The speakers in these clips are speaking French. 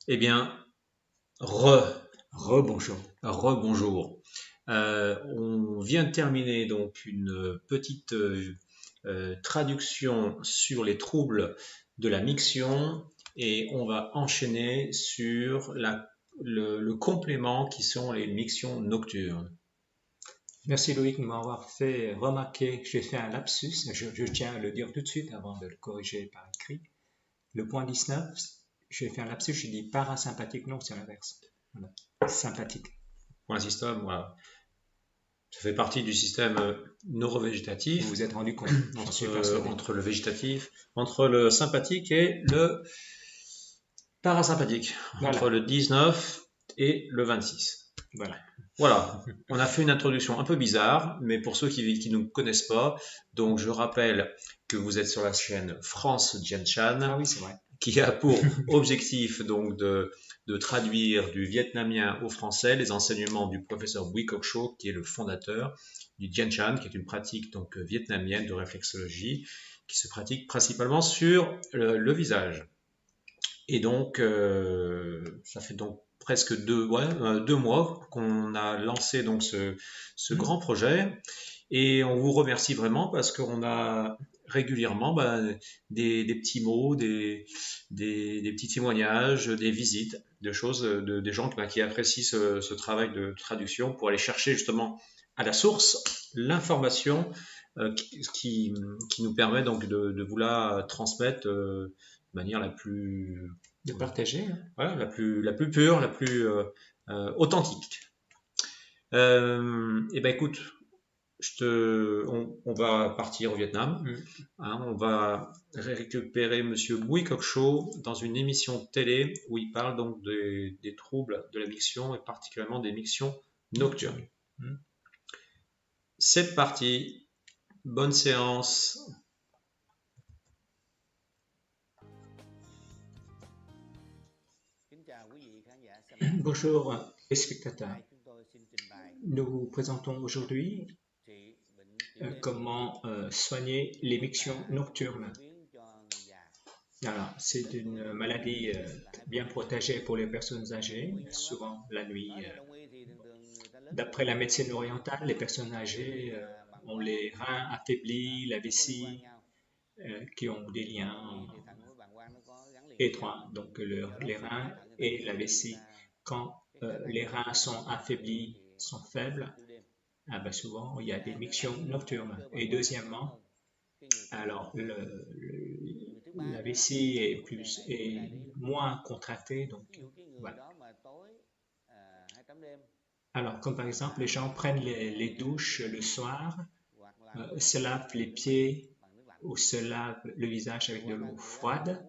Eh bien, Rebonjour. rebonjour. On vient de terminer donc une petite traduction sur les troubles de la miction et on va enchaîner sur le complément qui sont les mictions nocturnes. Merci Loïc de m'avoir fait remarquer que j'ai fait un lapsus. Je tiens à le dire tout de suite avant de le corriger par écrit. Le point 19, j'ai fait un lapsus, j'ai dit parasympathique, non, c'est l'inverse. Voilà. Sympathique. Pour un système, voilà. Ça fait partie du système Vous neurovégétatif vous êtes rendu compte, j'en suis persuadé. entre le végétatif, entre le sympathique et le parasympathique, entre Voilà, le 19 et le 26. voilà. Voilà, on a fait une introduction un peu bizarre, mais pour ceux qui ne nous connaissent pas, donc je rappelle que vous êtes sur la chaîne France Jianchan, Ah oui, c'est vrai. qui a pour objectif donc de traduire du vietnamien au français les enseignements du professeur Bui Cok Cho, qui est le fondateur du Jianchan, qui est une pratique donc vietnamienne de réflexologie, qui se pratique principalement sur le visage. Et donc, ça fait donc presque 2 mois qu'on a lancé donc ce grand projet. Et on vous remercie vraiment parce qu'on a régulièrement des petits mots, des petits témoignages, des visites, de choses, des gens qui apprécient ce travail de traduction pour aller chercher justement à la source l'information qui nous permet donc de vous la transmettre de manière la plus De partager, hein. voilà, la plus pure, la plus authentique. Et ben écoute, on va partir au Vietnam. Hein, on va récupérer Monsieur Bui Cok Cho dans une émission de télé où il parle donc des troubles de la miction et particulièrement des mictions nocturnes. C'est parti, bonne séance. Bonjour les spectateurs. Nous vous présentons aujourd'hui comment soigner les mictions nocturnes. Alors, c'est une maladie bien protégée pour les personnes âgées, souvent la nuit. D'après la médecine orientale, les personnes âgées ont les reins affaiblis, la vessie, qui ont des liens étroits. Donc, les reins et la vessie. Quand les reins sont affaiblis, sont faibles, ah ben souvent il y a des mictions nocturnes. Et deuxièmement, alors la vessie est moins contractée, donc voilà. Alors, comme par exemple, les gens prennent les douches le soir, se lavent les pieds ou se lavent le visage avec de l'eau froide,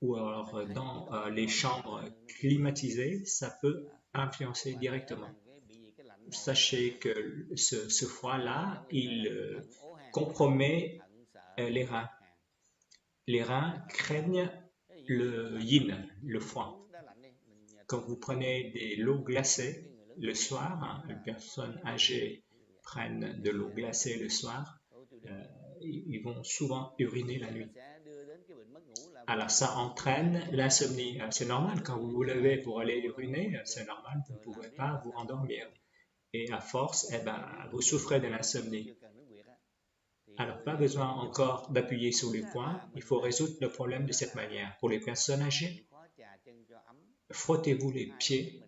ou alors dans les chambres climatisées, ça peut influencer directement. Sachez que ce froid-là, il compromet les reins. Les reins craignent le yin, le froid. Quand vous prenez de l'eau glacée le soir, hein, les personnes âgées prennent de l'eau glacée le soir, ils vont souvent uriner la nuit. Alors ça entraîne l'insomnie. C'est normal, quand vous vous levez pour aller uriner, c'est normal, vous ne pouvez pas vous endormir. Et à force, eh ben, vous souffrez de l'insomnie. Alors, pas besoin encore d'appuyer sur les points, il faut résoudre le problème de cette manière. Pour les personnes âgées, frottez-vous les pieds,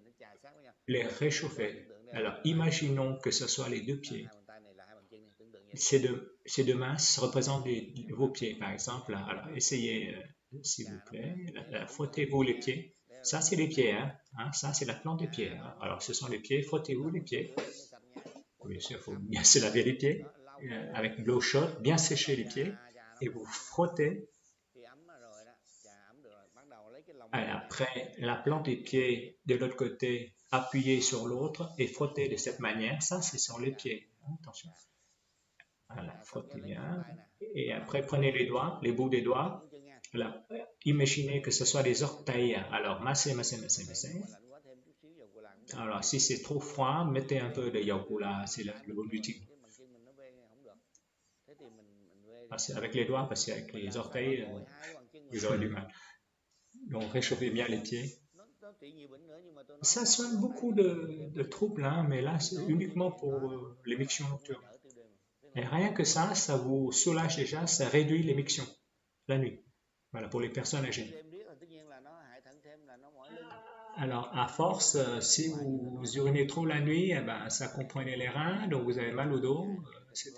les réchauffez. Alors, imaginons que ce soit les deux pieds. Ces deux mains représentent vos pieds, par exemple. Alors, essayez, s'il vous plaît, frottez-vous les pieds. Ça, c'est les pieds, hein. Ça, c'est la plante des pieds, hein. Alors, ce sont les pieds, frottez-vous les pieds. Bien sûr, il faut bien se laver les pieds avec de l'eau chaude, bien sécher les pieds et vous frottez. Et après, la plante des pieds de l'autre côté, appuyez sur l'autre et frottez de cette manière. Ça, c'est sur les pieds. Attention. Voilà, frottez bien. Et après, prenez les doigts, les bouts des doigts. Voilà. Imaginez que ce soit des orteils. Alors, massez, massez, massez, massez. Alors, si c'est trop froid, mettez un peu de yaourt. C'est le bon outil. Avec les doigts, parce qu'avec les orteils, vous aurez du mal. Donc, réchauffez bien les pieds. Ça soigne beaucoup de troubles, hein, mais là, c'est uniquement pour l'émission nocturne. Et rien que ça vous soulage déjà, ça réduit l'émission la nuit. Voilà, pour les personnes âgées. Alors, à force, si vous urinez trop la nuit, eh ben, ça compromène les reins, donc vous avez mal au dos, etc.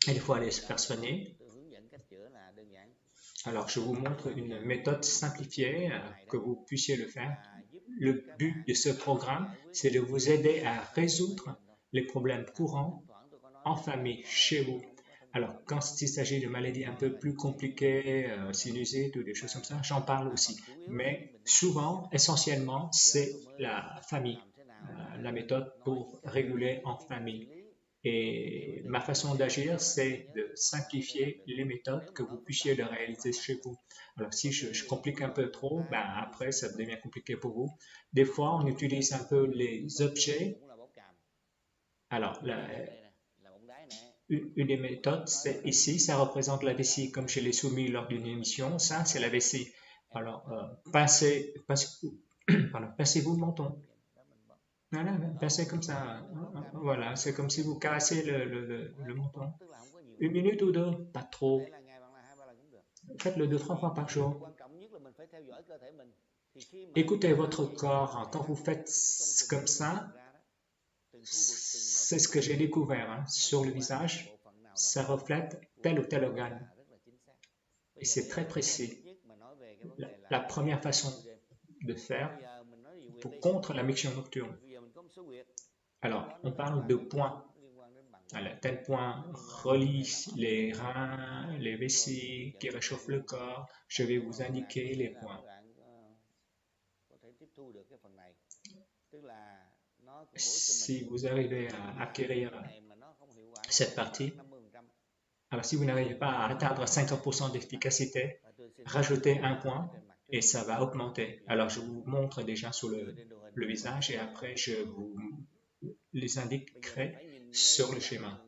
Et il faut aller se faire soigner. Alors, je vous montre une méthode simplifiée que vous puissiez le faire. Le but de ce programme, c'est de vous aider à résoudre les problèmes courants en famille, chez vous. Alors, quand il s'agit de maladies un peu plus compliquées, sinusite ou des choses comme ça, j'en parle aussi. Mais souvent, essentiellement, c'est la famille, la méthode pour réguler en famille. Et ma façon d'agir, c'est de simplifier les méthodes que vous puissiez le réaliser chez vous. Alors, si je complique un peu trop, ben après, ça devient compliqué pour vous. Des fois, on utilise un peu les objets. Alors, une des méthodes, c'est ici, ça représente la vessie, comme je l'ai soumis lors d'une émission. Ça, c'est la vessie. Alors, passez-vous le menton. Voilà, pincez comme ça. Voilà, c'est comme si vous caressez le menton. Une minute ou deux, pas trop. Faites-le 2, 3 fois par jour. Écoutez votre corps. Quand vous faites comme ça, c'est ce que j'ai découvert hein, sur le visage. Ça reflète tel ou tel organe. Et c'est très précis. La première façon de faire contre la miction nocturne. Alors, on parle de points. Tel point relie les reins, les vessies, qui réchauffent le corps. Je vais vous indiquer les points. Si vous arrivez à acquérir cette partie, alors si vous n'arrivez pas à atteindre 50% d'efficacité, rajoutez un point et ça va augmenter. Alors je vous montre déjà sur le visage et après je vous les indiquerai sur le schéma.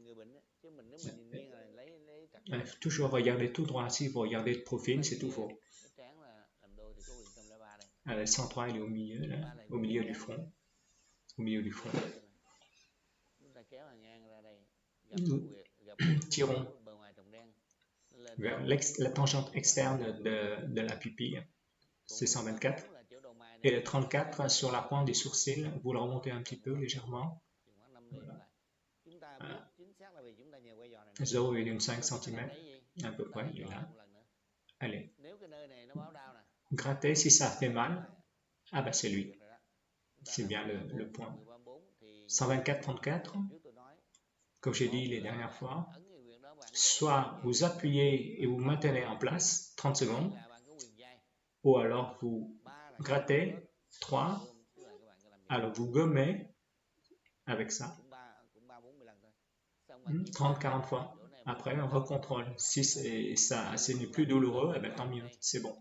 Toujours regarder tout droit. Si vous regardez le profil, c'est tout faux. Le central il est au milieu, là, au milieu du front. Au milieu du front. Nous tirons vers la tangente externe de la pupille, c'est 124. Et le 34 sur la pointe des sourcils, vous le remontez un petit peu légèrement. Voilà. 0,5 cm, à peu près, il est là. Allez. Grattez, si ça fait mal, ah ben c'est lui. C'est bien le point. 124-34, comme j'ai dit les dernières fois, soit vous appuyez et vous maintenez en place 30 secondes, ou alors vous grattez 3, alors vous gommez avec ça 30-40 fois. Après, on recontrôle. Si ce n'est plus douloureux, eh bien, tant mieux, c'est bon.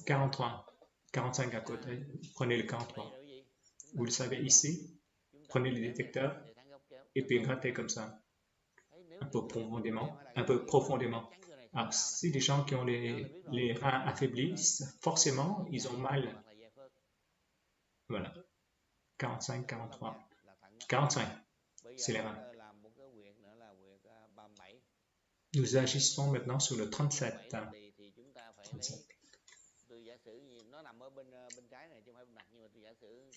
43, 45 à côté. Prenez le 43. Vous le savez ici. Prenez le détecteur et puis grattez comme ça. Un peu profondément. Alors, si les gens qui ont les reins affaiblis, forcément, ils ont mal. Voilà. 45, 43. 45, c'est les reins. Nous agissons maintenant sur le 37. 37.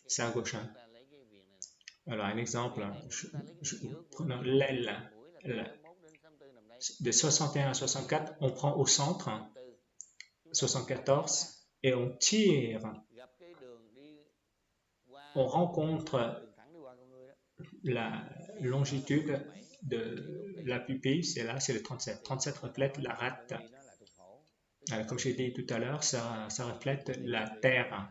C'est à gauche. Hein. Alors, un exemple, prenons l'aile. De 61 à 64, on prend au centre, 74, et on tire. On rencontre la longitude de la pupille, c'est là, c'est le 37. 37 reflète la rate. Alors, comme j'ai dit tout à l'heure, ça reflète la terre.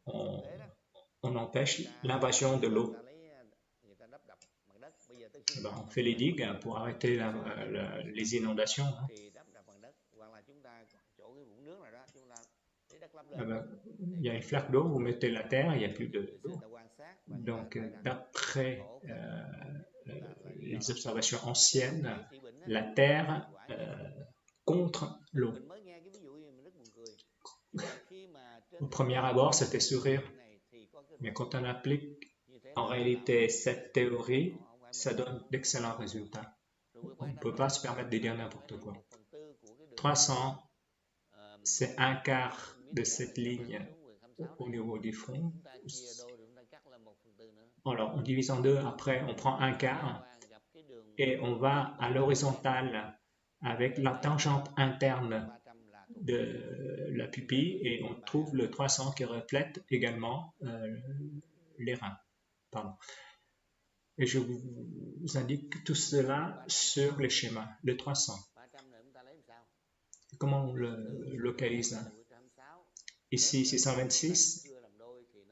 On empêche l'invasion de l'eau. Ben, on fait les digues pour arrêter les inondations. Hein. Ben, il y a une flaque d'eau, vous mettez la terre, il n'y a plus d'eau. Donc, d'après d'après les observations anciennes, la Terre contre l'eau. Au premier abord, ça fait sourire, mais quand on applique en réalité cette théorie, ça donne d'excellents résultats. On ne peut pas se permettre de dire n'importe quoi. 300, c'est un quart de cette ligne au niveau du front. Alors, on divise en deux, après on prend un quart et on va à l'horizontale avec la tangente interne de la pupille et on trouve le 300 qui reflète également les reins. Pardon. Et je vous indique tout cela sur les schémas. Le 300. Comment on le localise? Ici, c'est 126.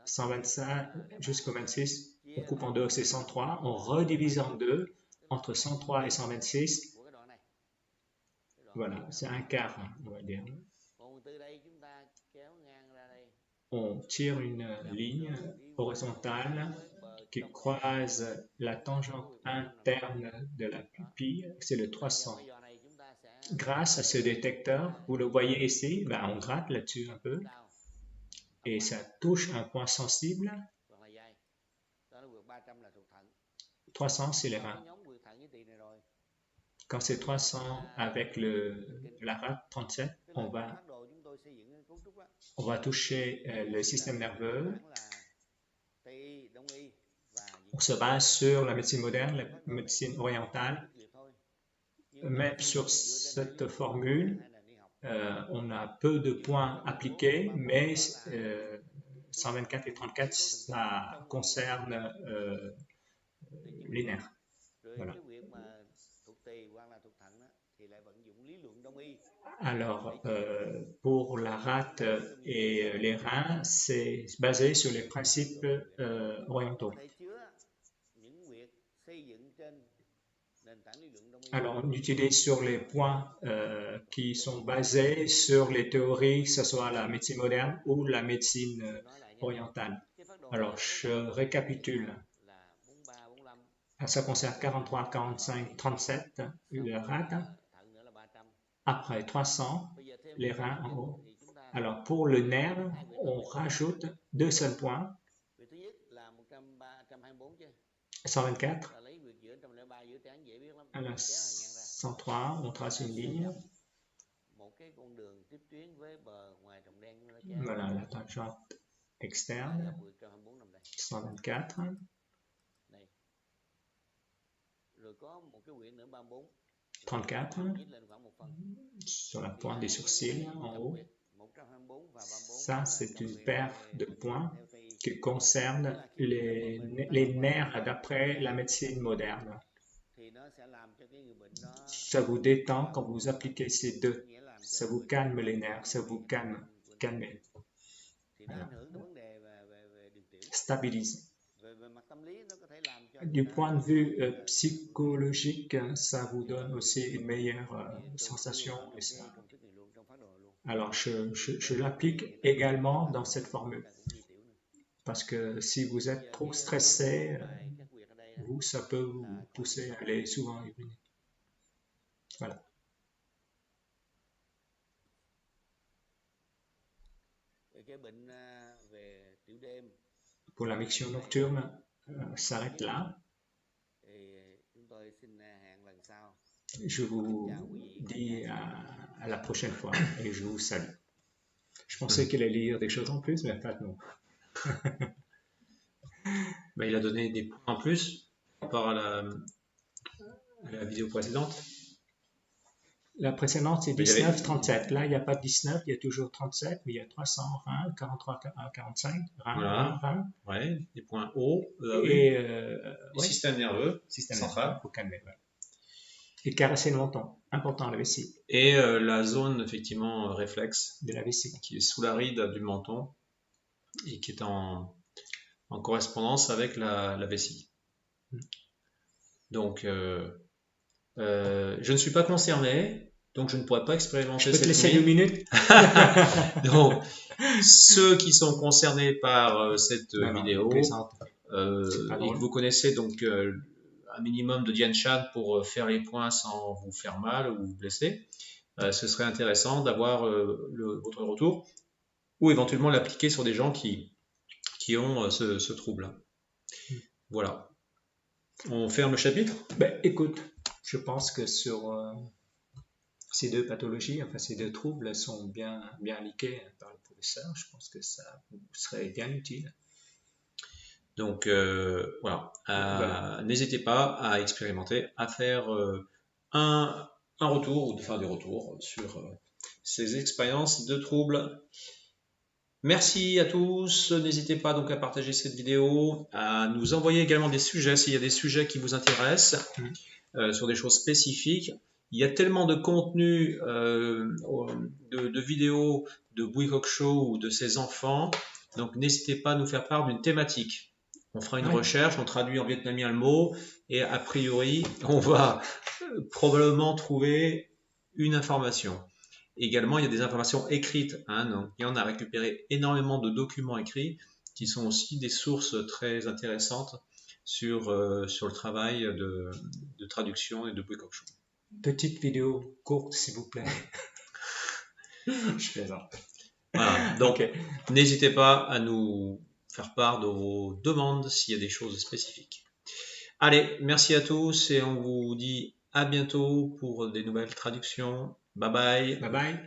125 jusqu'au 26. On coupe en deux, c'est 103. On redivise en deux entre 103 et 126. Voilà, c'est un quart, on va dire. On tire une ligne horizontale qui croise la tangente interne de la pupille, c'est le 300. Grâce à ce détecteur, vous le voyez ici, on gratte là-dessus un peu, et ça touche un point sensible. 300, c'est les reins. Quand c'est 300 avec la rate 37, on va toucher le système nerveux. On se base sur la médecine moderne, la médecine orientale. Même sur cette formule, on a peu de points appliqués, mais 124 et 34, ça concerne les nerfs. Voilà. Alors, pour la rate et les reins, c'est basé sur les principes orientaux. Alors, on utilise sur les points qui sont basés sur les théories, que ce soit la médecine moderne ou la médecine orientale. Alors, je récapitule. Ça concerne 43, 45, 37, la rate. Après 300, les reins en haut. Alors, pour le nerf, on rajoute deux seuls points. 124. Alors, 103, on trace une ligne. Voilà, la tangente externe. 124. « 34, sur la pointe des sourcils en haut. Ça, c'est une paire de points qui concerne les nerfs d'après la médecine moderne. Ça vous détend quand vous appliquez ces deux. Ça vous calme les nerfs, ça vous calme. Voilà. Stabilise. Du point de vue psychologique, ça vous donne aussi une meilleure sensation. Alors, je l'applique également dans cette formule. Parce que si vous êtes trop stressé, ça peut vous pousser à aller souvent et venir. Voilà. Pour la miction nocturne, s'arrête là. Je vous dis à la prochaine fois et je vous salue. Je pensais qu'il allait lire des choses en plus, mais pas non. Il a donné des points en plus par rapport à la vidéo précédente. La précédente, c'est 19, 37. Là, il n'y a pas de 19, il y a toujours 37, mais il y a 300 reins, 43, 45 reins. Voilà. Ouais, des points hauts. Et système nerveux central. Il faut calmer. Ouais. Et caresser le menton. Important, la vessie. Et la zone, effectivement, réflexe. De la vessie. Qui est sous la ride du menton et qui est en correspondance avec la vessie. Donc, je ne suis pas concerné, donc je ne pourrais pas expérimenter cette technique. Je peux te laisser 2 minutes. Donc, ceux qui sont concernés par cette vidéo, et que vous connaissez donc un minimum de Dianchan pour faire les points sans vous faire mal ou vous blesser, ce serait intéressant d'avoir votre retour ou éventuellement l'appliquer sur des gens qui ont ce trouble. Voilà. On ferme le chapitre? Ben, écoute, je pense que sur ces deux pathologies, enfin ces deux troubles sont bien indiqués par le professeur. Je pense que ça vous serait bien utile. Donc voilà. N'hésitez pas à expérimenter, à faire un retour ou de faire des retours sur ces expériences de troubles. Merci à tous. N'hésitez pas donc à partager cette vidéo, à nous envoyer également des sujets s'il y a des sujets qui vous intéressent sur des choses spécifiques. Il y a tellement de contenu de vidéos de Buikok Show ou de ses enfants, donc n'hésitez pas à nous faire part d'une thématique. On fera une recherche, on traduit en vietnamien le mot et a priori on va probablement trouver une information. Également, il y a des informations écrites. Donc, et on a récupéré énormément de documents écrits qui sont aussi des sources très intéressantes sur le travail de traduction et de Buikok Show. Petite vidéo courte, s'il vous plaît. Je plaisante. Voilà, donc n'hésitez pas à nous faire part de vos demandes s'il y a des choses spécifiques. Allez, merci à tous et on vous dit à bientôt pour des nouvelles traductions. Bye bye. Bye bye.